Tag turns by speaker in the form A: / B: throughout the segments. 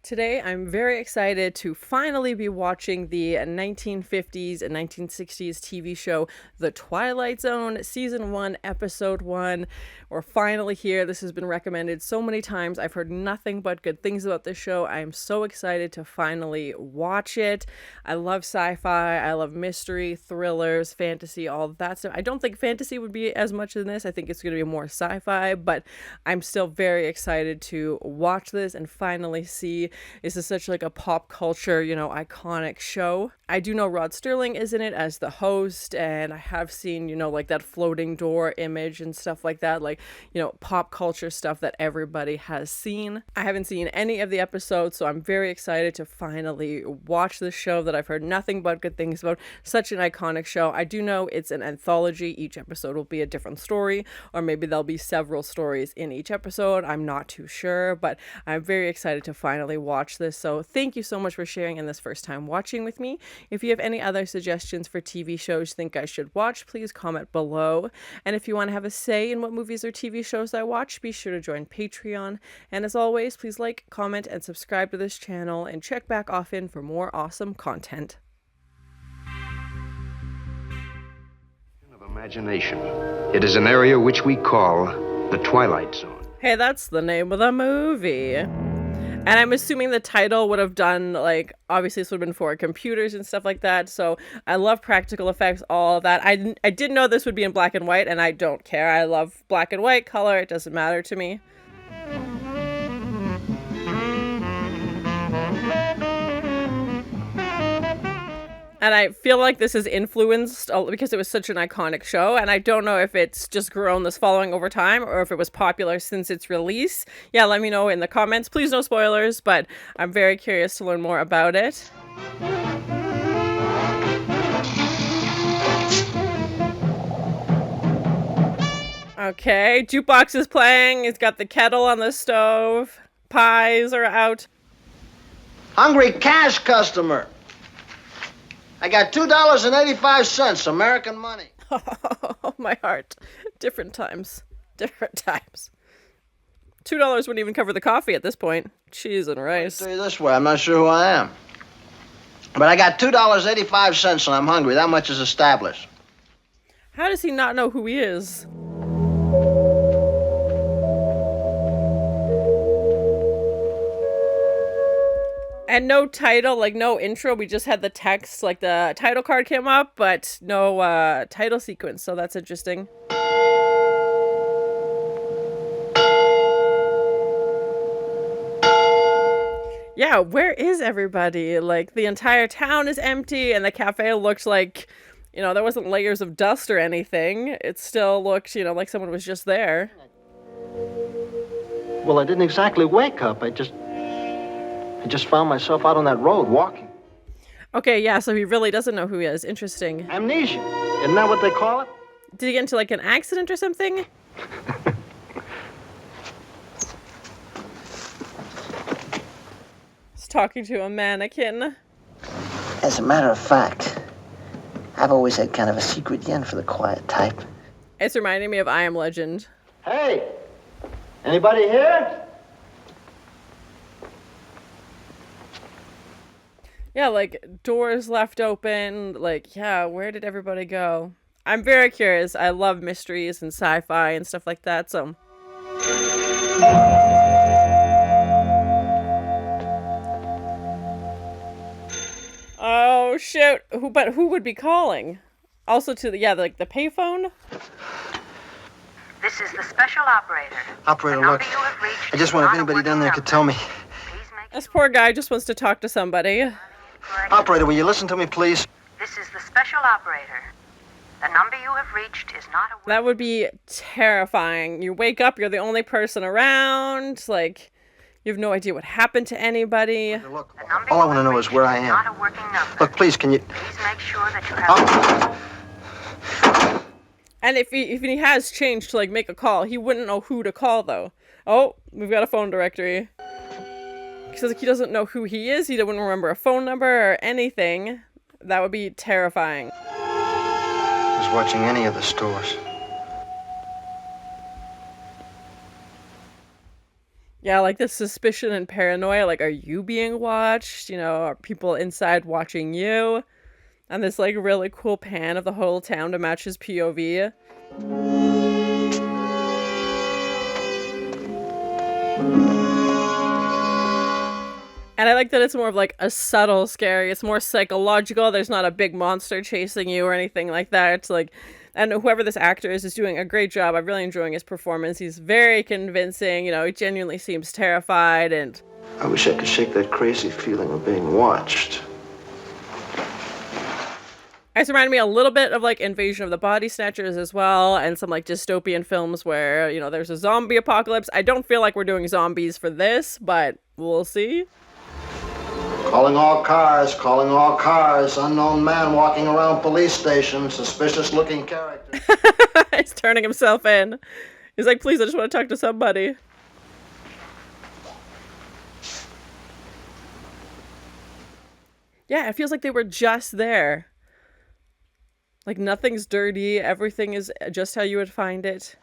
A: Today, I'm very excited to finally be watching the 1950s and 1960s TV show, The Twilight Zone, Season 1, Episode 1. We're finally here. This has been recommended so many times. I've heard nothing but good things about this show. I am so excited to finally watch it. I love sci-fi. I love mystery, thrillers, fantasy, all of that stuff. I don't think fantasy would be as much in this. I think it's going to be more sci-fi, but I'm still very excited to watch this and finally see. This is such like a pop culture, iconic show. I do know Rod Serling is in it as the host, and I have seen, like that floating door image and stuff like that, like, pop culture stuff that everybody has seen. I haven't seen any of the episodes, so I'm very excited to finally watch this show that I've heard nothing but good things about. Such an iconic show. I do know it's an anthology. Each episode will be a different story, or maybe there'll be several stories in each episode. I'm not too sure, but I'm very excited to finally watch this. So thank you so much for sharing in this first time watching with me. If you have any other suggestions for TV shows you think I should watch, please comment below. And if you want to have a say in what movies or TV shows I watch, be sure to join Patreon. And as always, please like, comment, and subscribe to this channel, and check back often for more awesome content.
B: Of imagination. It is an area which we call the Twilight Zone.
A: Hey, that's the name of the movie. And I'm assuming the title would have done, like, obviously this would have been for computers and stuff like that. So I love practical effects, all of that. I didn't know this would be in black and white, and I don't care. I love black and white color. It doesn't matter to me. And I feel like this is influenced because it was such an iconic show. And I don't know if it's just grown this following over time or if it was popular since its release. Yeah, let me know in the comments. Please no spoilers, but I'm very curious to learn more about it. Okay, jukebox is playing. It's got the kettle on the stove. Pies are out.
C: Hungry cash customer. I got $2.85, American money.
A: Oh, my heart. Different times. Different times. $2 wouldn't even cover the coffee at this point. Cheese and rice.
C: I'll tell you this way, I'm not sure who I am. But I got $2.85 and I'm hungry. That much is established.
A: How does he not know who he is? And no title, like no intro. We just had the text, like the title card came up, but no title sequence. So that's interesting. Yeah, where is everybody? Like the entire town is empty, and the cafe looked like, there wasn't layers of dust or anything. It still looked, like someone was just there.
C: Well, I didn't exactly wake up. I just found myself out on that road walking.
A: Okay, yeah, so he really doesn't know who he is. Interesting.
C: Amnesia. Isn't that what they call it?
A: Did he get into like an accident or something? He's talking to a mannequin.
D: As a matter of fact, I've always had kind of a secret yen for the quiet type.
A: It's reminding me of I Am Legend.
C: Hey, anybody here?
A: Yeah, like, doors left open, like, yeah, where did everybody go? I'm very curious. I love mysteries and sci-fi and stuff like that, so... Oh, shoot. Who would be calling? Also to the, the payphone?
E: This is the special operator.
C: Operator, look, I just wonder if anybody down there could tell me.
A: This poor guy just wants to talk to somebody.
C: Operator, will you listen to me, please?
E: This is the special operator. The number you have reached is not a...
A: That would be terrifying. You wake up, you're the only person around, like, you have no idea what happened to anybody.
C: Look, all I want to know is where I am.
E: Not a working number.
C: Look, please, can you...
E: Please make sure that you have...
A: And if he has changed to, like, make a call, he wouldn't know who to call, though. Oh, we've got a phone directory. Because like, he doesn't know who he is, he wouldn't remember a phone number or anything. That would be terrifying.
C: I was watching any of the stores.
A: Yeah, like the suspicion and paranoia, like, are you being watched? You know, are people inside watching you? And this, like, really cool pan of the whole town to match his POV. And I like that it's more of like a subtle scary. It's more psychological. There's not a big monster chasing you or anything like that. It's like, and whoever this actor is doing a great job. I'm really enjoying his performance. He's very convincing. You know, he genuinely seems terrified. And
F: I wish I could shake that crazy feeling of being watched.
A: it's reminded me a little bit of like Invasion of the Body Snatchers as well, and some like dystopian films where, you know, there's a zombie apocalypse. I don't feel like we're doing zombies for this, but we'll see.
C: Calling all cars. Unknown man walking around police station. Suspicious-looking character.
A: He's turning himself in. He's like, please, I just want to talk to somebody. Yeah, it feels like they were just there. Like, nothing's dirty. Everything is just how you would find it.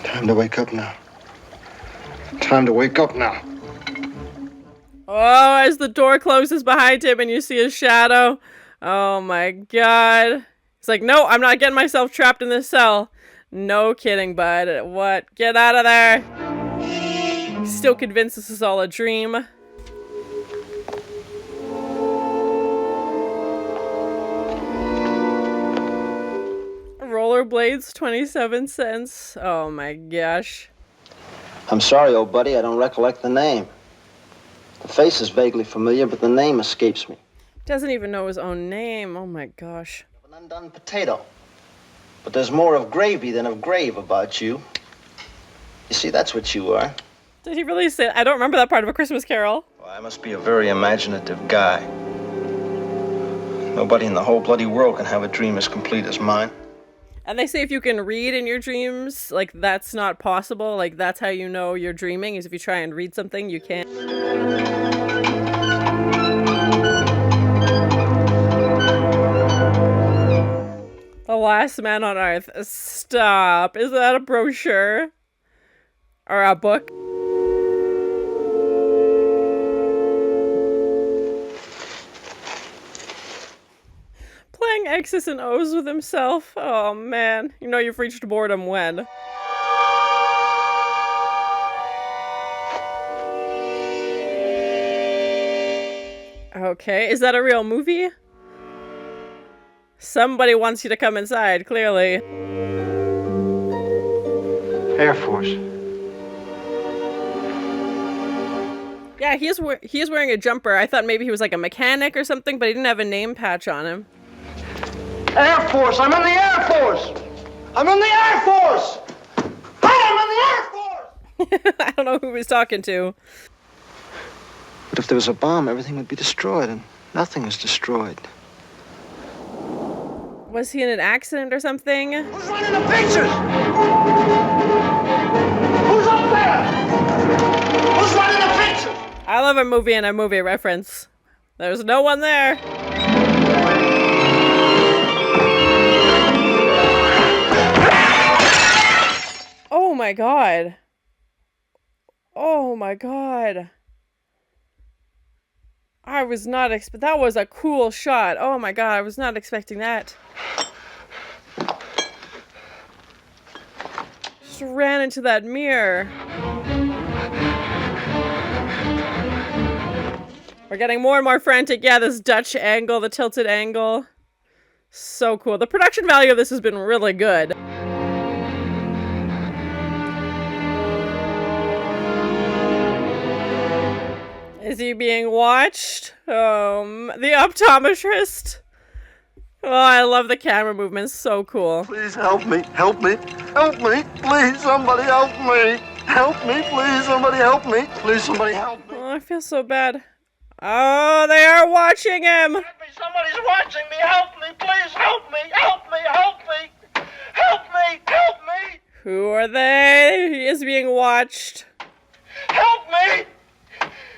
F: Time to wake up now. Time to wake up now.
A: Oh, as the door closes behind him and you see his shadow. Oh my god. He's like, no, I'm not getting myself trapped in this cell. No kidding, bud. What? Get out of there. He's still convinced this is all a dream. Rollerblades, 27 cents. Oh my gosh.
C: I'm sorry, old buddy, I don't recollect the name. The face is vaguely familiar, but the name escapes me.
A: Doesn't even know his own name. Oh my gosh.
C: An undone potato. But there's more of gravy than of grave about you. You see, that's what you are.
A: Did he really say? I don't remember that part of A Christmas Carol.
F: Well, I must be a very imaginative guy. Nobody in the whole bloody world can have a dream as complete as mine.
A: And they say if you can read in your dreams, like, that's not possible. Like, that's how you know you're dreaming, is if you try and read something, you can't. The Last Man on Earth. Stop. Is that a brochure? Or a book? Playing X's and O's with himself. Oh man. You know you've reached boredom when. Okay, is that a real movie? Somebody wants you to come inside, clearly.
F: Air Force.
A: Yeah, he is wearing a jumper. I thought maybe he was like a mechanic or something, but he didn't have a name patch on him.
C: Air Force! I'm in the Air Force! I'm in the Air Force! Hey, I'm in the Air Force!
A: I don't know who he was talking to.
F: But if there was a bomb, everything would be destroyed, and nothing is destroyed.
A: Was he in an accident or something?
C: Who's running the pictures? Who's up there? Who's running the pictures?
A: I love a movie and a movie reference. There's no one there. Oh my god. Oh my god. I was not that was a cool shot. Oh my god, I was not expecting that. Just ran into that mirror. We're getting more and more frantic. Yeah, this Dutch angle, the tilted angle. So cool. The production value of this has been really good. Is he being watched? The optometrist. Oh, I love the camera movements. So cool.
F: Please help me, help me, help me. Please, somebody help me. Help me, please, somebody help me. Please, somebody help me.
A: Oh, I feel so bad. Oh, they are watching him.
C: Somebody's watching me. Help me, please. Help me. Help me. Help me. Help me. Help me.
A: Who are they? He is being watched.
C: Help me.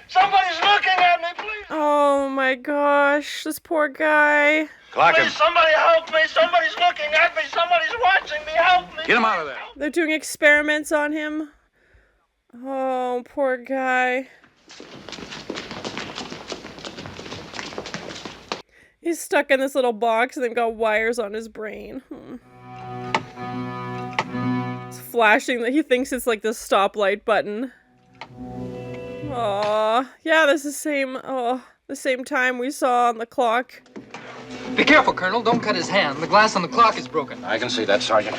C: Somebody's looking at me, please.
A: Oh my gosh, this poor guy.
C: Please, somebody help me. Somebody's looking at me. Somebody's watching me. Help me.
G: Get him out of there.
A: They're doing experiments on him. Oh, poor guy. He's stuck in this little box and they've got wires on his brain. It's flashing that he thinks it's like the stoplight button. Aw, yeah, this is the same time we saw on the clock.
G: Be careful, Colonel. Don't cut his hand. The glass on the clock is broken.
B: I can see that, Sergeant.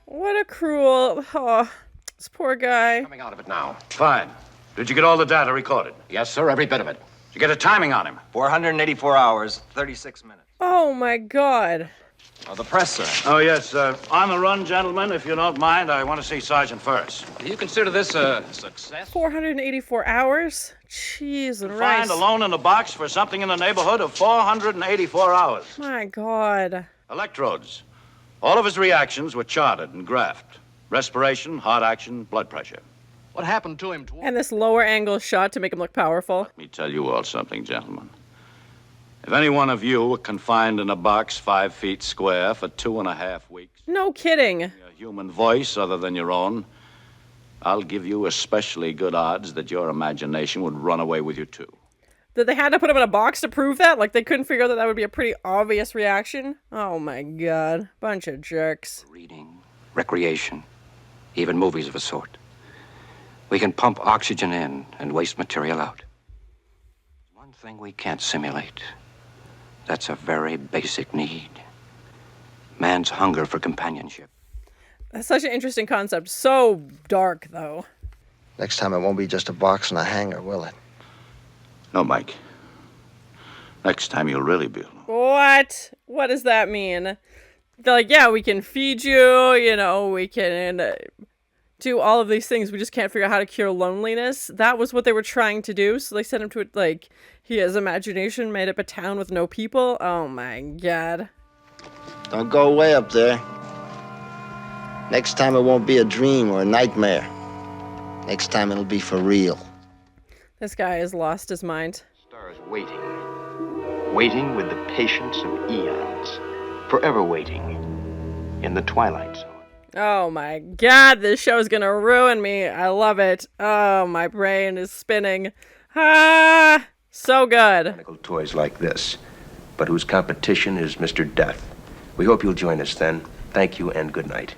A: What a cruel... Oh, this poor guy.
B: Coming out of it now.
H: Fine. Did you get all the data recorded?
B: Yes, sir, every bit of it.
H: Did you get a timing on him?
I: 484 hours, 36 minutes.
A: Oh my god.
I: Oh, the press, sir.
H: Oh, yes. On the run, gentlemen, if you don't mind, I want to see Sergeant Ferris.
I: Do you consider this a success?
A: 484 hours? Jeez and rice.
H: Find alone in a box for something in the neighborhood of 484 hours.
A: My god.
H: Electrodes. All of his reactions were charted and graphed. Respiration, heart action, blood pressure.
I: What happened to him?
A: And this lower angle shot to make him look powerful.
H: Let me tell you all something, gentlemen. If any one of you were confined in a box 5 feet square for 2.5 weeks...
A: No kidding.
H: ...a human voice other than your own, I'll give you especially good odds that your imagination would run away with you, too.
A: That they had to put him in a box to prove that? Like, they couldn't figure out that that would be a pretty obvious reaction? Oh my god. Bunch of jerks.
J: Reading, recreation, even movies of a sort. We can pump oxygen in and waste material out. One thing we can't simulate. That's a very basic need. Man's hunger for companionship.
A: That's such an interesting concept. So dark, though.
D: Next time it won't be just a box and a hanger, will it?
H: No, Mike. Next time you'll really be alone.
A: What? What does that mean? They're like, yeah, we can feed you, we can do all of these things. We just can't figure out how to cure loneliness. That was what they were trying to do. So they sent him to it, like, his imagination made up a town with no people. Oh my god.
D: Don't go way up there. Next time it won't be a dream or a nightmare. Next time it'll be for real.
A: This guy has lost his mind.
B: Stars waiting. Waiting with the patience of eons. Forever waiting. In the Twilight Zone.
A: Oh my god, this show's gonna ruin me. I love it. Oh, my brain is spinning. Ah, so good.
K: Mechanical toys like this, but whose competition is Mr. Death. We hope you'll join us then. Thank you and good night.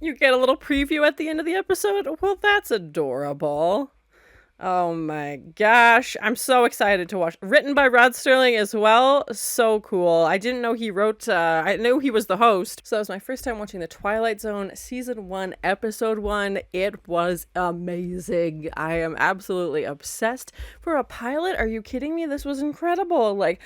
A: You get a little preview at the end of the episode? Well, that's adorable. Oh my gosh. I'm so excited to watch. Written by Rod Serling as well. So cool. I didn't know he wrote, I knew he was the host. So it was my first time watching The Twilight Zone Season 1, Episode 1. It was amazing. I am absolutely obsessed. For a pilot, are you kidding me? This was incredible. Like,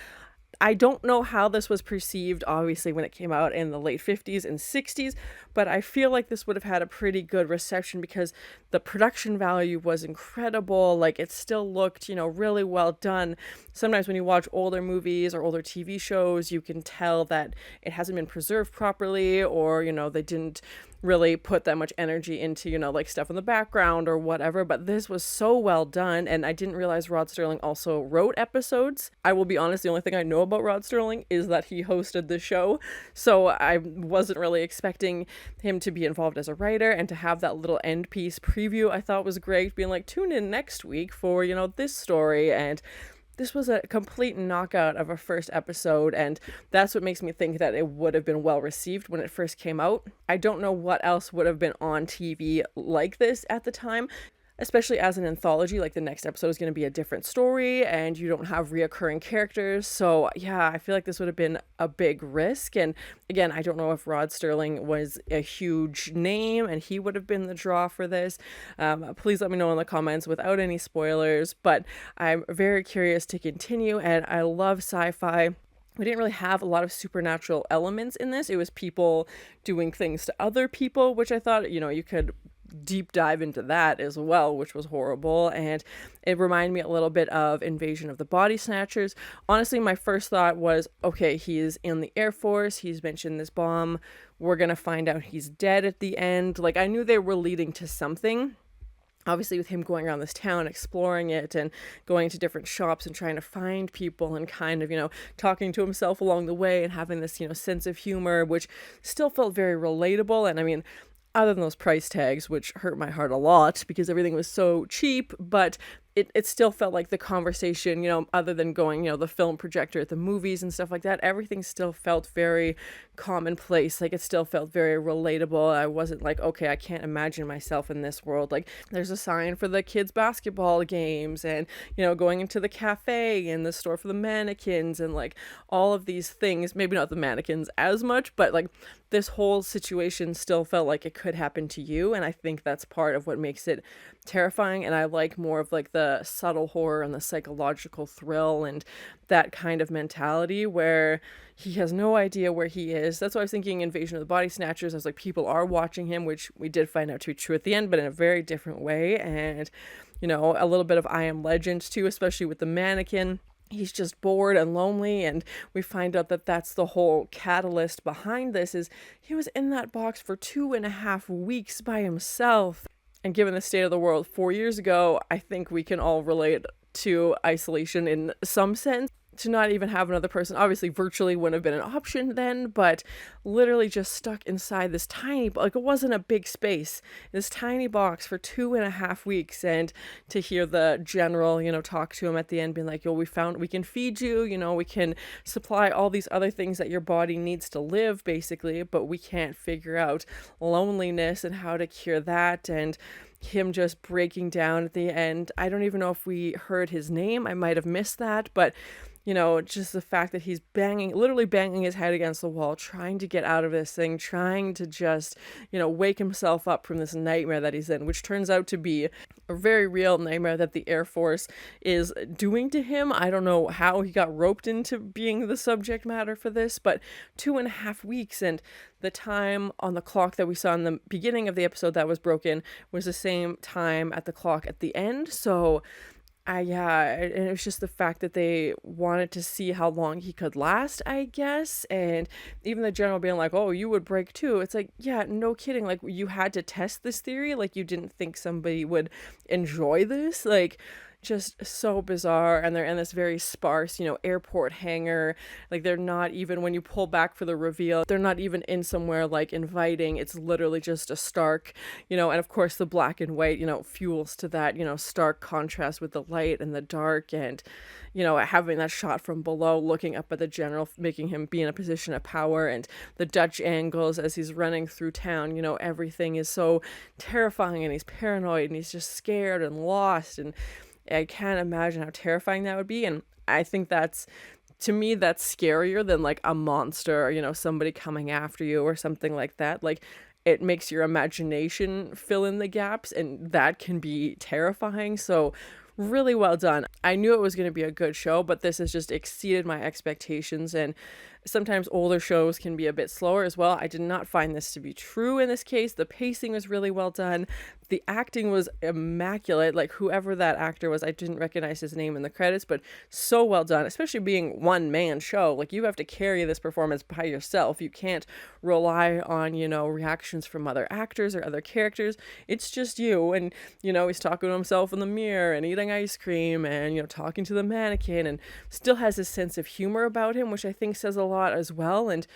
A: I don't know how this was perceived, obviously, when it came out in the late 50s and 60s, but I feel like this would have had a pretty good reception because the production value was incredible. Like, it still looked, really well done. Sometimes when you watch older movies or older TV shows, you can tell that it hasn't been preserved properly, or, they didn't really put that much energy into, like stuff in the background or whatever, but this was so well done, and I didn't realize Rod Serling also wrote episodes. I will be honest, the only thing I know about Rod Serling is that he hosted the show, so I wasn't really expecting him to be involved as a writer, and to have that little end piece preview I thought was great, being like, tune in next week for, this story, and this was a complete knockout of a first episode, and that's what makes me think that it would have been well received when it first came out. I don't know what else would have been on TV like this at the time, especially as an anthology. Like, the next episode is going to be a different story, and you don't have reoccurring characters. So yeah, I feel like this would have been a big risk. And again, I don't know if Rod Serling was a huge name and he would have been the draw for this. Please let me know in the comments without any spoilers, but I'm very curious to continue, and I love sci-fi. We didn't really have a lot of supernatural elements in this. It was people doing things to other people, which I thought, you could deep dive into that as well, which was horrible. And it reminded me a little bit of Invasion of the Body Snatchers. Honestly, my first thought was, okay, he's in the Air Force, he's mentioned this bomb, we're gonna find out he's dead at the end. Like, I knew they were leading to something. Obviously, with him going around this town, exploring it and going to different shops and trying to find people and kind of, talking to himself along the way and having this, sense of humor, which still felt very relatable. And I mean, other than those price tags, which hurt my heart a lot because everything was so cheap, but it still felt like the conversation, other than going, the film projector at the movies and stuff like that, everything still felt very commonplace. Like, it still felt very relatable. I wasn't like, okay, I can't imagine myself in this world. Like, there's a sign for the kids' basketball games and, going into the cafe and the store for the mannequins and like all of these things, maybe not the mannequins as much, but like this whole situation still felt like it could happen to you. And I think that's part of what makes it terrifying. And I like more of like the subtle horror and the psychological thrill and that kind of mentality where he has no idea where he is. That's why I was thinking Invasion of the Body Snatchers. I was like, people are watching him, which we did find out to be true at the end, but in a very different way. And, a little bit of I Am Legend too, especially with the mannequin. He's just bored and lonely, and we find out that that's the whole catalyst behind this is he was in that box for 2.5 weeks by himself. And given the state of the world 4 years ago, I think we can all relate to isolation in some sense. To not even have another person, obviously virtually wouldn't have been an option then, but literally just stuck inside this tiny, like it wasn't a big space, this tiny box for 2.5 weeks. And to hear the general, talk to him at the end being like, we can feed you, we can supply all these other things that your body needs to live basically, but we can't figure out loneliness and how to cure that. And him just breaking down at the end. I don't even know if we heard his name. I might have missed that, but just the fact that he's literally banging his head against the wall, trying to get out of this thing, trying to just, wake himself up from this nightmare that he's in, which turns out to be a very real nightmare that the Air Force is doing to him. I don't know how he got roped into being the subject matter for this, but 2.5 weeks, and the time on the clock that we saw in the beginning of the episode that was broken was the same time at the clock at the end. So and it was just the fact that they wanted to see how long he could last, I guess. And even the general being like, oh, you would break too. It's like, yeah, no kidding. Like, you had to test this theory. Like, you didn't think somebody would enjoy this. Like, just so bizarre. And they're in this very sparse, airport hangar. Like, they're not even, when you pull back for the reveal, they're not even in somewhere like inviting. It's literally just a stark, and of course the black and white, fuels to that, stark contrast with the light and the dark, and having that shot from below looking up at the general, making him be in a position of power, and the Dutch angles as he's running through town, everything is so terrifying, and he's paranoid and he's just scared and lost, and I can't imagine how terrifying that would be. And I think to me, that's scarier than like a monster or, somebody coming after you or something like that. Like, it makes your imagination fill in the gaps, and that can be terrifying. So really well done. I knew it was going to be a good show, but this has just exceeded my expectations. And sometimes older shows can be a bit slower as well. I did not find this to be true in this case. The pacing was really well done. The acting was immaculate. Like, whoever that actor was, I didn't recognize his name in the credits, but so well done, especially being one man show. Like, you have to carry this performance by yourself. You can't rely on, reactions from other actors or other characters. It's just you. And, he's talking to himself in the mirror and eating ice cream and, talking to the mannequin, and still has a sense of humor about him, which I think says a lot as well. And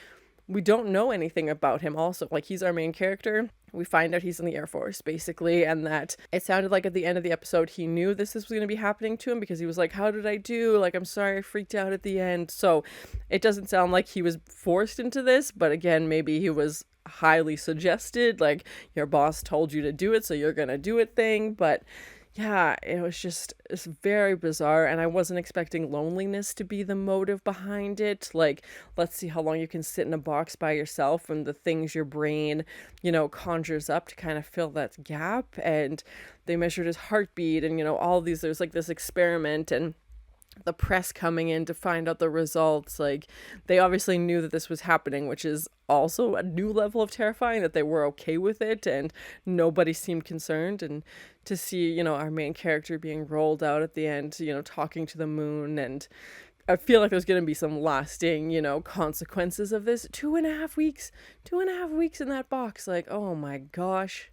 A: we don't know anything about him also. Like, he's our main character. We find out he's in the Air Force, basically, and that it sounded like at the end of the episode he knew this was going to be happening to him, because he was like, how did I do? Like, I'm sorry I freaked out at the end. So it doesn't sound like he was forced into this, but again, maybe he was highly suggested, like, your boss told you to do it, so you're going to do it thing. But yeah, it's very bizarre, and I wasn't expecting loneliness to be the motive behind it. Like, let's see how long you can sit in a box by yourself, and the things your brain, conjures up to kind of fill that gap. And they measured his heartbeat, and, all these, there's like this experiment, and the press coming in to find out the results. Like, they obviously knew that this was happening, which is also a new level of terrifying, that they were okay with it and nobody seemed concerned. And to see, our main character being rolled out at the end, talking to the moon, and I feel like there's going to be some lasting, consequences of this. 2.5 weeks in that box. Like, oh my gosh.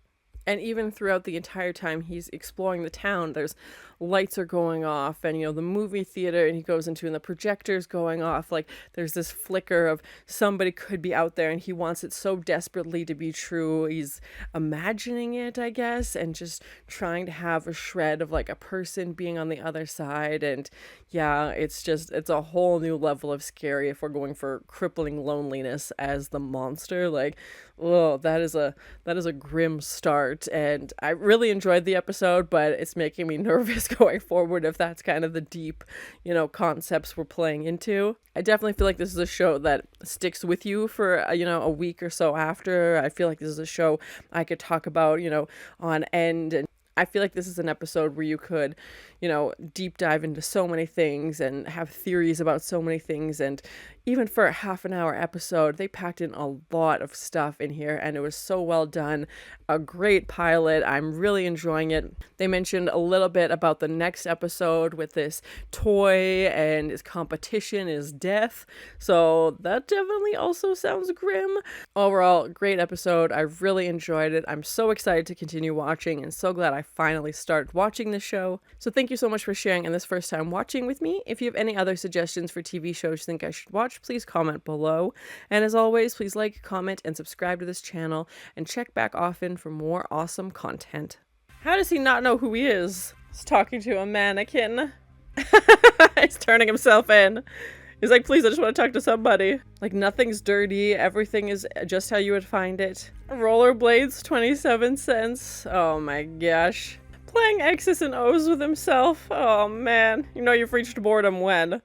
A: And even throughout the entire time he's exploring the town, there's lights are going off, and, you know, the movie theater and he goes into and the projector's going off. Like, there's this flicker of somebody could be out there, and he wants it so desperately to be true. He's imagining it, I guess, and just trying to have a shred of like a person being on the other side. And yeah, it's a whole new level of scary if we're going for crippling loneliness as the monster. Like, oh, that is a grim start, and I really enjoyed the episode, but it's making me nervous going forward if that's kind of the deep, you know, concepts we're playing into. I definitely feel like this is a show that sticks with you for, you know, a week or so after. I feel like this is a show I could talk about, you know, on end, and I feel like this is an episode where you could, you know, deep dive into so many things and have theories about so many things. And even for a half an hour episode, they packed in a lot of stuff in here, and it was so well done. A great pilot. I'm really enjoying it. They mentioned a little bit about the next episode with this toy, and his competition is death. So that definitely also sounds grim. Overall, great episode. I really enjoyed it. I'm so excited to continue watching, and so glad I finally started watching this show. So thank you so much for sharing and this first time watching with me. If you have any other suggestions for TV shows you think I should watch, please comment below. And as always, please like, comment, and subscribe to this channel, and check back often for more awesome content. How does he not know who he is? He's talking to a mannequin. He's turning himself in. He's like, please, I just want to talk to somebody. Like, nothing's dirty. Everything is just how you would find it. Rollerblades, 27 cents. Oh my gosh. Playing X's and O's with himself. Oh man. You know you've reached boredom when.